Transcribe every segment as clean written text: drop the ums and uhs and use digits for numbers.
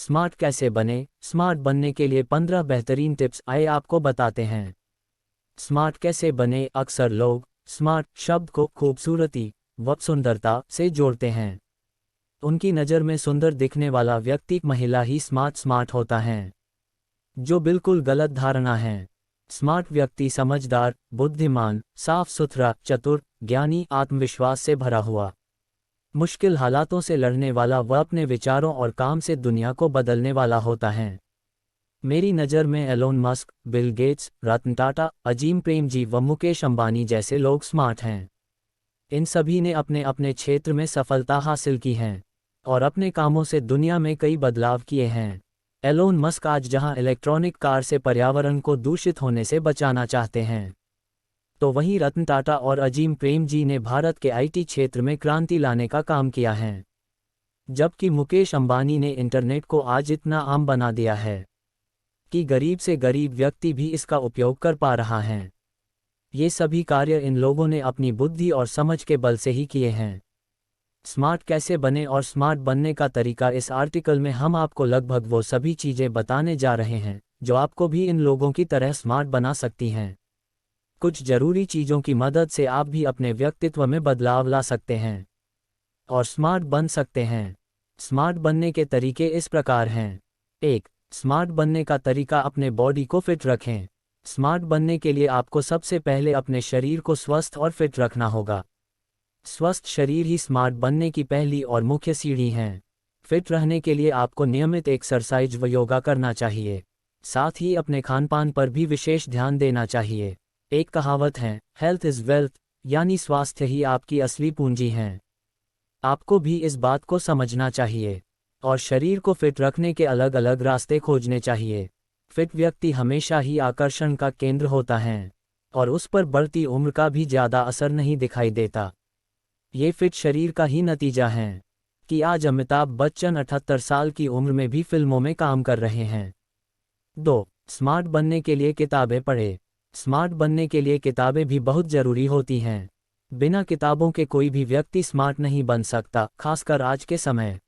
Smart कैसे बने? Smart बनने के लिए 15 बेहतरीन टिप्स आइए आपको बताते हैं। स्मार्ट कैसे बने? अक्सर लोग स्मार्ट शब्द को खूबसूरती व सुंदरता से जोड़ते हैं। उनकी नज़र में सुंदर दिखने वाला व्यक्ति महिला ही स्मार्ट होता है, जो बिल्कुल गलत धारणा है। स्मार्ट व्यक्ति समझदार, बुद्धिमान, साफ सुथरा, चतुर, ज्ञानी, आत्मविश्वास से भरा हुआ, मुश्किल हालातों से लड़ने वाला व अपने विचारों और काम से दुनिया को बदलने वाला होता है। मेरी नज़र में Elon Musk, Bill Gates, Ratan Tata, Azim Premji व मुकेश अंबानी जैसे लोग स्मार्ट हैं। इन सभी ने अपने अपने क्षेत्र में सफलता हासिल की है और अपने कामों से दुनिया में कई बदलाव किए हैं। एलोन मस्क आज जहां इलेक्ट्रॉनिक कार से पर्यावरण को दूषित होने से बचाना चाहते हैं, तो वहीं रतन टाटा और अजीम प्रेमजी ने भारत के आईटी क्षेत्र में क्रांति लाने का काम किया है। जबकि मुकेश अंबानी ने इंटरनेट को आज इतना आम बना दिया है कि गरीब से गरीब व्यक्ति भी इसका उपयोग कर पा रहा है। ये सभी कार्य इन लोगों ने अपनी बुद्धि और समझ के बल से ही किए हैं। स्मार्ट कैसे बने और स्मार्ट बनने का तरीका, इस आर्टिकल में हम आपको लगभग वो सभी चीज़ें बताने जा रहे हैं जो आपको भी इन लोगों की तरह स्मार्ट बना सकती हैं। कुछ ज़रूरी चीज़ों की मदद से आप भी अपने व्यक्तित्व में बदलाव ला सकते हैं और स्मार्ट बन सकते हैं। स्मार्ट बनने के तरीके इस प्रकार हैं। 1. स्मार्ट बनने का तरीका, अपने बॉडी को फिट रखें। स्मार्ट बनने के लिए आपको सबसे पहले अपने शरीर को स्वस्थ और फिट रखना होगा। स्वस्थ शरीर ही स्मार्ट बनने की पहली और मुख्य सीढ़ी है। फिट रहने के लिए आपको नियमित एक्सरसाइज व योगा करना चाहिए। साथ ही अपने खानपान पर भी विशेष ध्यान देना चाहिए। एक कहावत है, हेल्थ इज़ वेल्थ, यानी स्वास्थ्य ही आपकी असली पूंजी है। आपको भी इस बात को समझना चाहिए और शरीर को फिट रखने के अलग अलग रास्ते खोजने चाहिए। फिट व्यक्ति हमेशा ही आकर्षण का केंद्र होता है और उस पर बढ़ती उम्र का भी ज़्यादा असर नहीं दिखाई देता। ये फिट शरीर का ही नतीजा है कि आज अमिताभ बच्चन 78 साल की उम्र में भी फिल्मों में काम कर रहे हैं। 2. स्मार्ट बनने के लिए किताबें पढ़ें। स्मार्ट बनने के लिए किताबें भी बहुत ज़रूरी होती हैं। बिना किताबों के कोई भी व्यक्ति स्मार्ट नहीं बन सकता, खासकर आज के समय।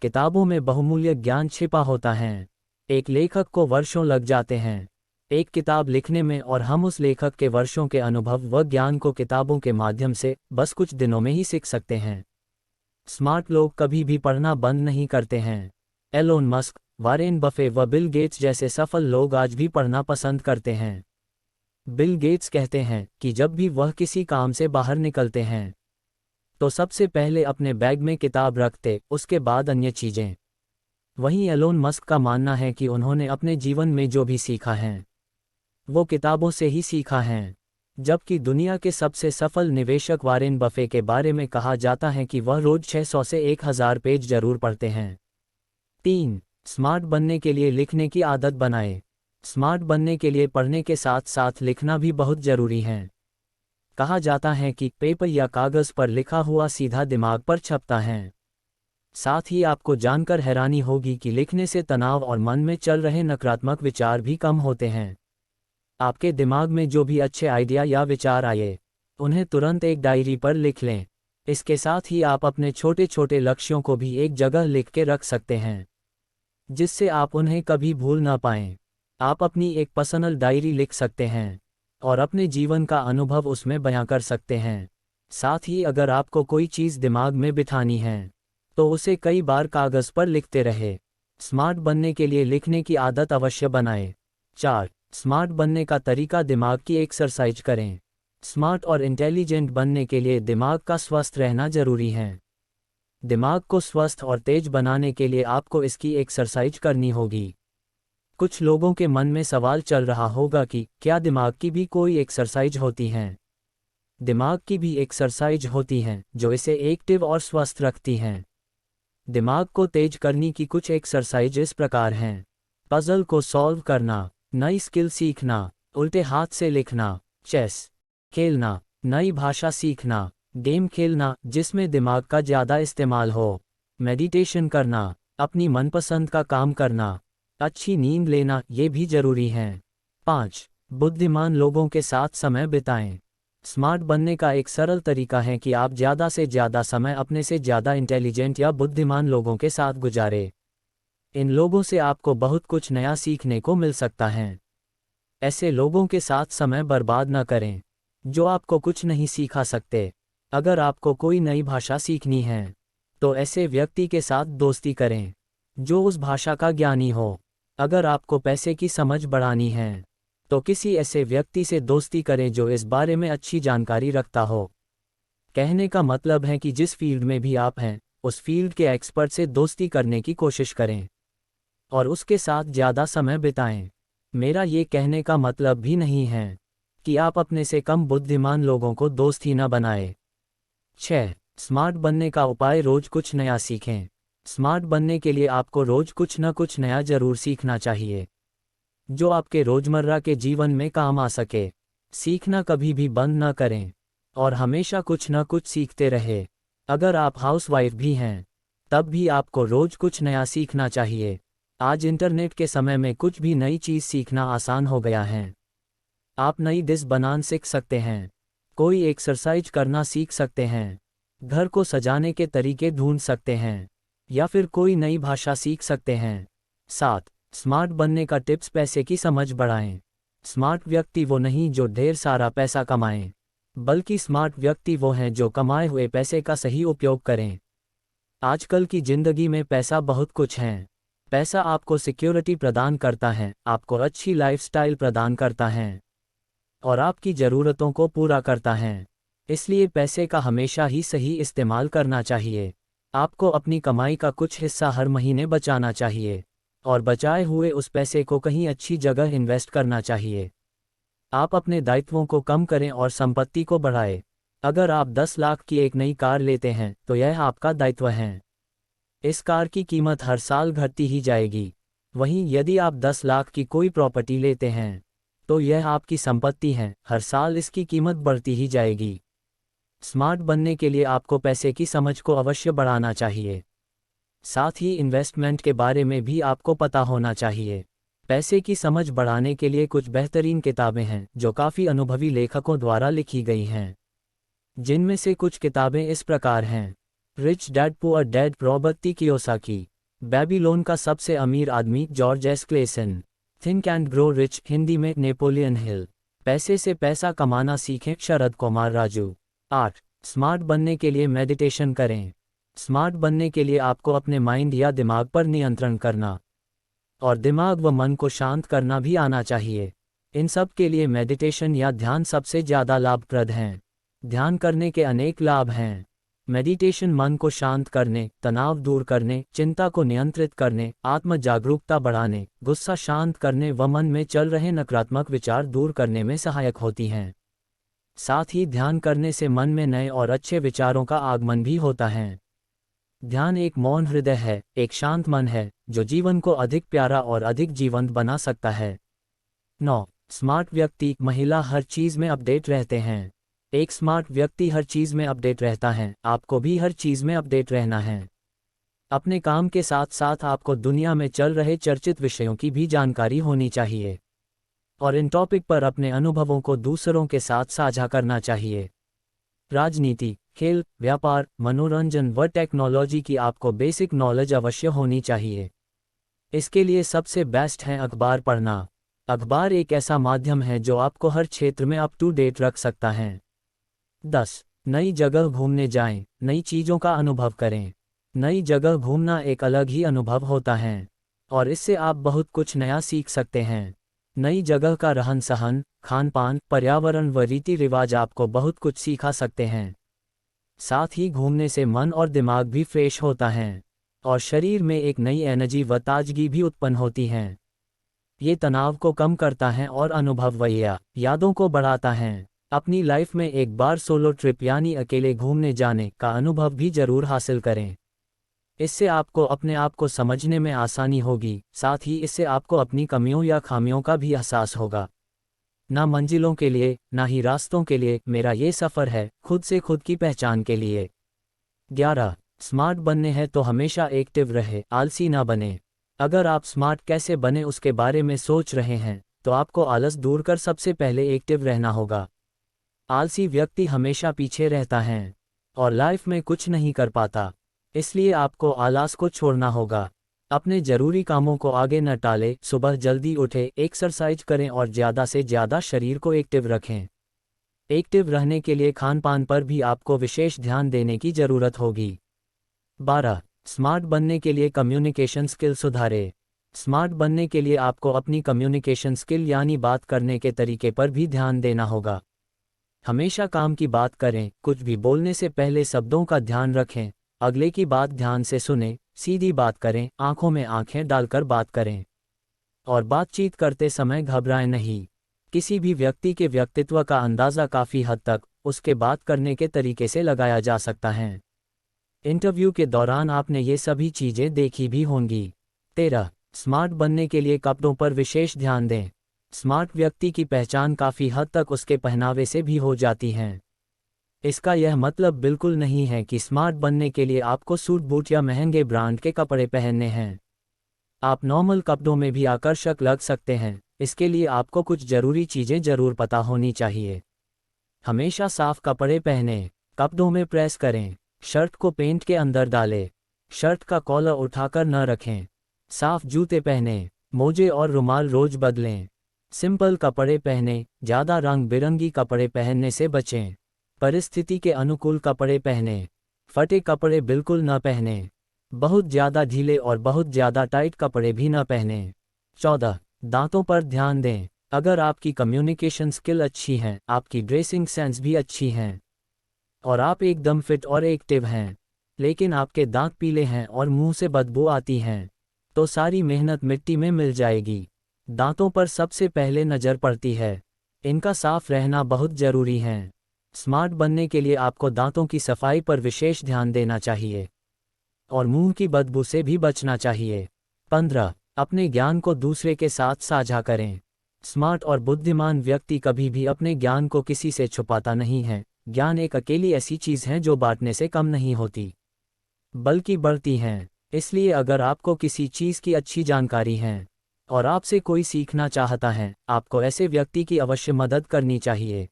किताबों में बहुमूल्य ज्ञान छिपा होता है। एक लेखक को वर्षों लग जाते हैं एक किताब लिखने में, और हम उस लेखक के वर्षों के अनुभव व ज्ञान को किताबों के माध्यम से बस कुछ दिनों में ही सीख सकते हैं। स्मार्ट लोग कभी भी पढ़ना बंद नहीं करते हैं। एलोन मस्क, वारेन बफे व बिल गेट्स जैसे सफल लोग आज भी पढ़ना पसंद करते हैं। बिल गेट्स कहते हैं कि जब भी वह किसी काम से बाहर निकलते हैं तो सबसे पहले अपने बैग में किताब रखते, उसके बाद अन्य चीज़ें। वहीं एलोन मस्क का मानना है कि उन्होंने अपने जीवन में जो भी सीखा है वो किताबों से ही सीखा है। जबकि दुनिया के सबसे सफल निवेशक वारेन बफे के बारे में कहा जाता है कि वह रोज 600 से 1000 पेज जरूर पढ़ते हैं। 3. स्मार्ट बनने के लिए लिखने की आदत बनाएं। स्मार्ट बनने के लिए पढ़ने के साथ साथ लिखना भी बहुत ज़रूरी है। कहा जाता है कि पेपर या कागज़ पर लिखा हुआ सीधा दिमाग पर छपता है। साथ ही आपको जानकर हैरानी होगी कि लिखने से तनाव और मन में चल रहे नकारात्मक विचार भी कम होते हैं। आपके दिमाग में जो भी अच्छे आइडिया या विचार आए, उन्हें तुरंत एक डायरी पर लिख लें। इसके साथ ही आप अपने छोटे छोटे लक्ष्यों को भी एक जगह लिख के रख सकते हैं, जिससे आप उन्हें कभी भूल ना पाएं। आप अपनी एक पर्सनल डायरी लिख सकते हैं और अपने जीवन का अनुभव उसमें बयां कर सकते हैं। साथ ही अगर आपको कोई चीज़ दिमाग में बिठानी है तो उसे कई बार कागज़ पर लिखते रहे। स्मार्ट बनने के लिए लिखने की आदत अवश्य बनाएं। 4. स्मार्ट बनने का तरीका, दिमाग की एक्सरसाइज करें। स्मार्ट और इंटेलिजेंट बनने के लिए दिमाग का स्वस्थ रहना जरूरी है। दिमाग को स्वस्थ और तेज बनाने के लिए आपको इसकी एक्सरसाइज करनी होगी। कुछ लोगों के मन में सवाल चल रहा होगा कि क्या दिमाग की भी कोई एक्सरसाइज होती हैं? दिमाग की भी एक्सरसाइज होती हैं जो इसे एक्टिव और स्वस्थ रखती हैं। दिमाग को तेज करने की कुछ एक्सरसाइज इस प्रकार हैं। पजल को सॉल्व करना, नई स्किल सीखना, उल्टे हाथ से लिखना, चेस खेलना, नई भाषा सीखना, गेम खेलना जिसमें दिमाग का ज़्यादा इस्तेमाल हो, मेडिटेशन करना, अपनी मनपसंद का काम करना, अच्छी नींद लेना, ये भी ज़रूरी हैं। 5. बुद्धिमान लोगों के साथ समय बिताएं। स्मार्ट बनने का एक सरल तरीका है कि आप ज़्यादा से ज़्यादा समय अपने से ज़्यादा इंटेलिजेंट या बुद्धिमान लोगों के साथ गुजारें। इन लोगों से आपको बहुत कुछ नया सीखने को मिल सकता है। ऐसे लोगों के साथ समय बर्बाद न करें जो आपको कुछ नहीं सिखा सकते। अगर आपको कोई नई भाषा सीखनी है तो ऐसे व्यक्ति के साथ दोस्ती करें जो उस भाषा का ज्ञानी हो। अगर आपको पैसे की समझ बढ़ानी है तो किसी ऐसे व्यक्ति से दोस्ती करें जो इस बारे में अच्छी जानकारी रखता हो। कहने का मतलब है कि जिस फील्ड में भी आप हैं उस फील्ड के एक्सपर्ट से दोस्ती करने की कोशिश करें और उसके साथ ज़्यादा समय बिताएं। मेरा ये कहने का मतलब भी नहीं है कि आप अपने से कम बुद्धिमान लोगों को दोस्त ही न बनाएं। 6. स्मार्ट बनने का उपाय: रोज कुछ नया सीखें। स्मार्ट बनने के लिए आपको रोज कुछ न कुछ नया जरूर सीखना चाहिए जो आपके रोजमर्रा के जीवन में काम आ सके। सीखना कभी भी बंद न करें और हमेशा कुछ न कुछ सीखते रहे। अगर आप हाउसवाइफ भी हैं तब भी आपको रोज कुछ नया सीखना चाहिए। आज इंटरनेट के समय में कुछ भी नई चीज़ सीखना आसान हो गया है। आप नई डिश बनाना सीख सकते हैं, कोई एक्सरसाइज करना सीख सकते हैं, घर को सजाने के तरीके ढूंढ सकते हैं या फिर कोई नई भाषा सीख सकते हैं। 7. स्मार्ट बनने का टिप्स: पैसे की समझ बढ़ाएं। स्मार्ट व्यक्ति वो नहीं जो ढेर सारा पैसा कमाएं, बल्कि स्मार्ट व्यक्ति वो हैं जो कमाए हुए पैसे का सही उपयोग करें। आजकल की ज़िंदगी में पैसा बहुत कुछ है। पैसा आपको सिक्योरिटी प्रदान करता है, आपको अच्छी लाइफस्टाइल प्रदान करता है और आपकी ज़रूरतों को पूरा करता है। इसलिए पैसे का हमेशा ही सही इस्तेमाल करना चाहिए। आपको अपनी कमाई का कुछ हिस्सा हर महीने बचाना चाहिए और बचाए हुए उस पैसे को कहीं अच्छी जगह इन्वेस्ट करना चाहिए। आप अपने दायित्वों को कम करें और संपत्ति को बढ़ाएं। अगर आप 10 लाख की एक नई कार लेते हैं तो यह आपका दायित्व है। इस कार की कीमत हर साल घटती ही जाएगी। वहीं यदि आप 10 लाख की कोई प्रॉपर्टी लेते हैं तो यह आपकी संपत्ति है, हर साल इसकी कीमत बढ़ती ही जाएगी। स्मार्ट बनने के लिए आपको पैसे की समझ को अवश्य बढ़ाना चाहिए। साथ ही इन्वेस्टमेंट के बारे में भी आपको पता होना चाहिए। पैसे की समझ बढ़ाने के लिए कुछ बेहतरीन किताबें हैं जो काफ़ी अनुभवी लेखकों द्वारा लिखी गई हैं। जिनमें से कुछ किताबें इस प्रकार हैं: rich dad poor dad Robert Kiyosaki, Babylon का सबसे अमीर आदमी George S Klaassen, think and grow rich Hindi में नेपोलियन हिल, पैसे से पैसा कमाना सीखें शरद कुमार राजू। 8. स्मार्ट बनने के लिए मेडिटेशन करें। स्मार्ट बनने के लिए आपको अपने माइंड या दिमाग पर नियंत्रण करना और दिमाग व मन को शांत करना भी आना चाहिए। इन सब के लिए मेडिटेशन या ध्यान सबसे ज़्यादा लाभप्रद हैं। ध्यान करने के अनेक लाभ हैं। मेडिटेशन मन को शांत करने, तनाव दूर करने, चिंता को नियंत्रित करने, आत्म जागरूकता बढ़ाने, गुस्सा शांत करने व मन में चल रहे नकारात्मक विचार दूर करने में सहायक होती हैं। साथ ही ध्यान करने से मन में नए और अच्छे विचारों का आगमन भी होता है। ध्यान एक मौन हृदय है, एक शांत मन है जो जीवन को अधिक प्यारा और अधिक जीवंत बना सकता है। 9. स्मार्ट व्यक्ति महिला हर चीज़ में अपडेट रहते हैं। एक स्मार्ट व्यक्ति हर चीज़ में अपडेट रहता है, आपको भी हर चीज़ में अपडेट रहना है। अपने काम के साथ साथ आपको दुनिया में चल रहे चर्चित विषयों की भी जानकारी होनी चाहिए और इन टॉपिक पर अपने अनुभवों को दूसरों के साथ साझा करना चाहिए। राजनीति, खेल, व्यापार, मनोरंजन व टेक्नोलॉजी की आपको बेसिक नॉलेज अवश्य होनी चाहिए। इसके लिए सबसे बेस्ट है अखबार पढ़ना। अखबार एक ऐसा माध्यम है जो आपको हर क्षेत्र में अप टू डेट रख सकता है। 10. नई जगह घूमने जाएं, नई चीज़ों का अनुभव करें। नई जगह घूमना एक अलग ही अनुभव होता है और इससे आप बहुत कुछ नया सीख सकते हैं। नई जगह का रहन सहन, खान पान, पर्यावरण व रीति रिवाज आपको बहुत कुछ सिखा सकते हैं। साथ ही घूमने से मन और दिमाग भी फ्रेश होता है और शरीर में एक नई एनर्जी व ताजगी भी उत्पन्न होती है। ये तनाव को कम करता है और अनुभव व यादों को बढ़ाता है। अपनी लाइफ में एक बार सोलो ट्रिप यानी अकेले घूमने जाने का अनुभव भी जरूर हासिल करें। इससे आपको अपने आप को समझने में आसानी होगी, साथ ही इससे आपको अपनी कमियों या खामियों का भी एहसास होगा। ना मंजिलों के लिए, ना ही रास्तों के लिए, मेरा ये सफ़र है खुद से खुद की पहचान के लिए। 11. स्मार्ट बनने हैं तो हमेशा एक्टिव रहे, आलसी ना बने। अगर आप स्मार्ट कैसे बने उसके बारे में सोच रहे हैं तो आपको आलस दूर कर सबसे पहले एक्टिव रहना होगा। आलसी व्यक्ति हमेशा पीछे रहता है और लाइफ में कुछ नहीं कर पाता। इसलिए आपको आलस को छोड़ना होगा। अपने जरूरी कामों को आगे न टालें, सुबह जल्दी उठें, एक्सरसाइज करें और ज़्यादा से ज़्यादा शरीर को एक्टिव रखें। एक्टिव रहने के लिए खान पान पर भी आपको विशेष ध्यान देने की ज़रूरत होगी। 12. स्मार्ट बनने के लिए कम्युनिकेशन स्किल सुधारें। स्मार्ट बनने के लिए आपको अपनी कम्युनिकेशन स्किल यानी बात करने के तरीके पर भी ध्यान देना होगा। हमेशा काम की बात करें, कुछ भी बोलने से पहले शब्दों का ध्यान रखें, अगले की बात ध्यान से सुनें, सीधी बात करें, आंखों में आंखें डालकर बात करें। और बातचीत करते समय घबराएं नहीं। किसी भी व्यक्ति के व्यक्तित्व का अंदाज़ा काफ़ी हद तक उसके बात करने के तरीके से लगाया जा सकता है। इंटरव्यू के दौरान आपने ये सभी चीज़ें देखी भी होंगी। 13. स्मार्ट बनने के लिए कपड़ों पर विशेष ध्यान दें। स्मार्ट व्यक्ति की पहचान काफ़ी हद तक उसके पहनावे से भी हो जाती है। इसका यह मतलब बिल्कुल नहीं है कि स्मार्ट बनने के लिए आपको सूट बूट या महंगे ब्रांड के कपड़े पहनने हैं। आप नॉर्मल कपड़ों में भी आकर्षक लग सकते हैं। इसके लिए आपको कुछ ज़रूरी चीज़ें ज़रूर पता होनी चाहिए। हमेशा साफ कपड़े पहनें, कपड़ों में प्रेस करें, शर्ट को पेंट के अंदर डालें, शर्ट का कॉलर उठाकर न रखें, साफ जूते पहनें, मोजे और रुमाल रोज बदलें। सिंपल कपड़े पहनें, ज़्यादा रंग बिरंगी कपड़े पहनने से बचें। परिस्थिति के अनुकूल कपड़े पहनें, फटे कपड़े बिल्कुल न पहनें। बहुत ज़्यादा ढीले और बहुत ज़्यादा टाइट कपड़े भी न पहनें। 14. दांतों पर ध्यान दें। अगर आपकी कम्युनिकेशन स्किल अच्छी है, आपकी ड्रेसिंग सेंस भी अच्छी हैं और आप एकदम फिट और एक्टिव हैं, लेकिन आपके दांत पीले हैं और मुंह से बदबू आती हैं, तो सारी मेहनत मिट्टी में मिल जाएगी। दांतों पर सबसे पहले नज़र पड़ती है। इनका साफ रहना बहुत ज़रूरी है। स्मार्ट बनने के लिए आपको दांतों की सफाई पर विशेष ध्यान देना चाहिए और मुंह की बदबू से भी बचना चाहिए। 15. अपने ज्ञान को दूसरे के साथ साझा करें। स्मार्ट और बुद्धिमान व्यक्ति कभी भी अपने ज्ञान को किसी से छुपाता नहीं है। ज्ञान एक अकेली ऐसी चीज़ है जो बांटने से कम नहीं होती, बल्कि बढ़ती है। इसलिए अगर आपको किसी चीज़ की अच्छी जानकारी है और आपसे कोई सीखना चाहता है, आपको ऐसे व्यक्ति की अवश्य मदद करनी चाहिए।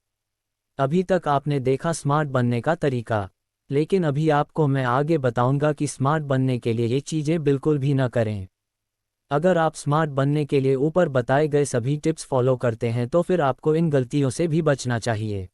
अभी तक आपने देखा स्मार्ट बनने का तरीका, लेकिन अभी आपको मैं आगे बताऊंगा कि स्मार्ट बनने के लिए ये चीज़ें बिल्कुल भी न करें। अगर आप स्मार्ट बनने के लिए ऊपर बताए गए सभी टिप्स फॉलो करते हैं तो फिर आपको इन गलतियों से भी बचना चाहिए।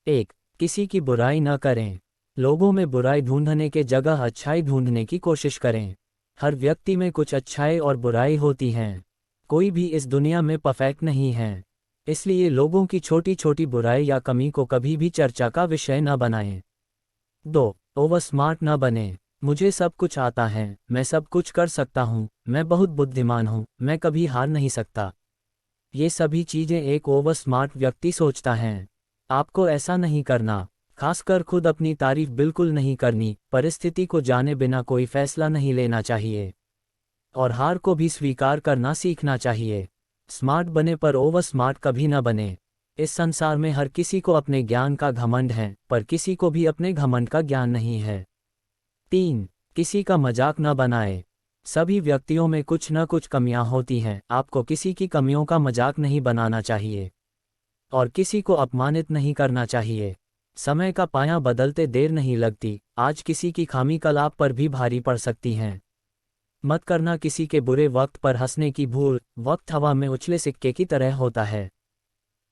1. किसी की बुराई न करें। लोगों में बुराई ढूंढने के जगह अच्छाई ढूंढने की कोशिश करें। हर व्यक्ति में कुछ अच्छाई और बुराई होती हैं। कोई भी इस दुनिया में परफेक्ट नहीं है, इसलिए लोगों की छोटी छोटी बुराई या कमी को कभी भी चर्चा का विषय न बनाएं। 2. ओवर स्मार्ट न बने। मुझे सब कुछ आता है, मैं सब कुछ कर सकता हूँ, मैं बहुत बुद्धिमान हूँ, मैं कभी हार नहीं सकता। ये सभी चीज़ें एक ओवर स्मार्ट व्यक्ति सोचता है। आपको ऐसा नहीं करना। खासकर खुद अपनी तारीफ बिल्कुल नहीं करनी। परिस्थिति को जाने बिना कोई फैसला नहीं लेना चाहिए और हार को भी स्वीकार करना सीखना चाहिए। स्मार्ट बने पर ओवर स्मार्ट कभी न बने। इस संसार में हर किसी को अपने ज्ञान का घमंड है, पर किसी को भी अपने घमंड का ज्ञान नहीं है। 3. किसी का मजाक न बनाए। सभी व्यक्तियों में कुछ न कुछ कमियां होती हैं। आपको किसी की कमियों का मजाक नहीं बनाना चाहिए और किसी को अपमानित नहीं करना चाहिए। समय का पाया बदलते देर नहीं लगती। आज किसी की खामी कल आप पर भी भारी पड़ सकती हैं। मत करना किसी के बुरे वक्त पर हंसने की भूल। वक्त हवा में उछले सिक्के की तरह होता है,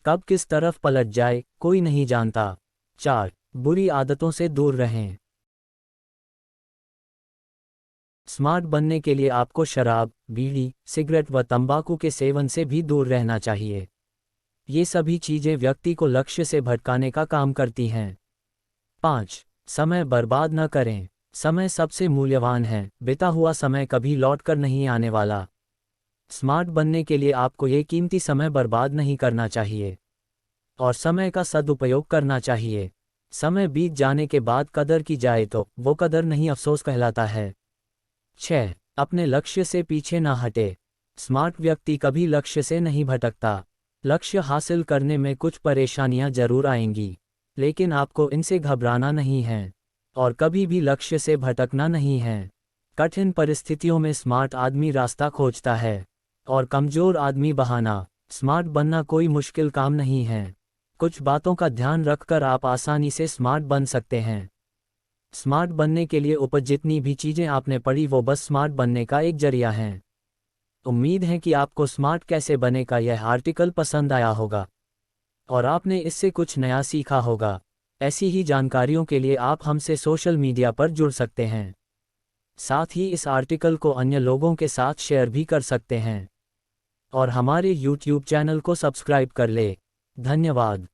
कब किस तरफ पलट जाए कोई नहीं जानता। 4. बुरी आदतों से दूर रहें। स्मार्ट बनने के लिए आपको शराब, बीड़ी, सिगरेट व तंबाकू के सेवन से भी दूर रहना चाहिए। ये सभी चीज़ें व्यक्ति को लक्ष्य से भटकाने का काम करती हैं। 5. समय बर्बाद न करें। समय सबसे मूल्यवान है, बिता हुआ समय कभी लौटकर नहीं आने वाला। स्मार्ट बनने के लिए आपको ये कीमती समय बर्बाद नहीं करना चाहिए और समय का सदुपयोग करना चाहिए। समय बीत जाने के बाद कदर की जाए तो वो कदर नहीं, अफसोस कहलाता है। 6. अपने लक्ष्य से पीछे ना हटे। स्मार्ट व्यक्ति कभी लक्ष्य से नहीं भटकता। लक्ष्य हासिल करने में कुछ परेशानियां जरूर आएंगी, लेकिन आपको इनसे घबराना नहीं है और कभी भी लक्ष्य से भटकना नहीं है। कठिन परिस्थितियों में स्मार्ट आदमी रास्ता खोजता है और कमजोर आदमी बहाना। स्मार्ट बनना कोई मुश्किल काम नहीं है। कुछ बातों का ध्यान रखकर आप आसानी से स्मार्ट बन सकते हैं। स्मार्ट बनने के लिए ऊपर जितनी भी चीज़ें आपने पढ़ी वो बस स्मार्ट बनने का एक जरिया हैं। उम्मीद है कि आपको स्मार्ट कैसे बने का यह आर्टिकल पसंद आया होगा और आपने इससे कुछ नया सीखा होगा। ऐसी ही जानकारियों के लिए आप हमसे सोशल मीडिया पर जुड़ सकते हैं। साथ ही इस आर्टिकल को अन्य लोगों के साथ शेयर भी कर सकते हैं और हमारे YouTube चैनल को सब्सक्राइब कर ले। धन्यवाद।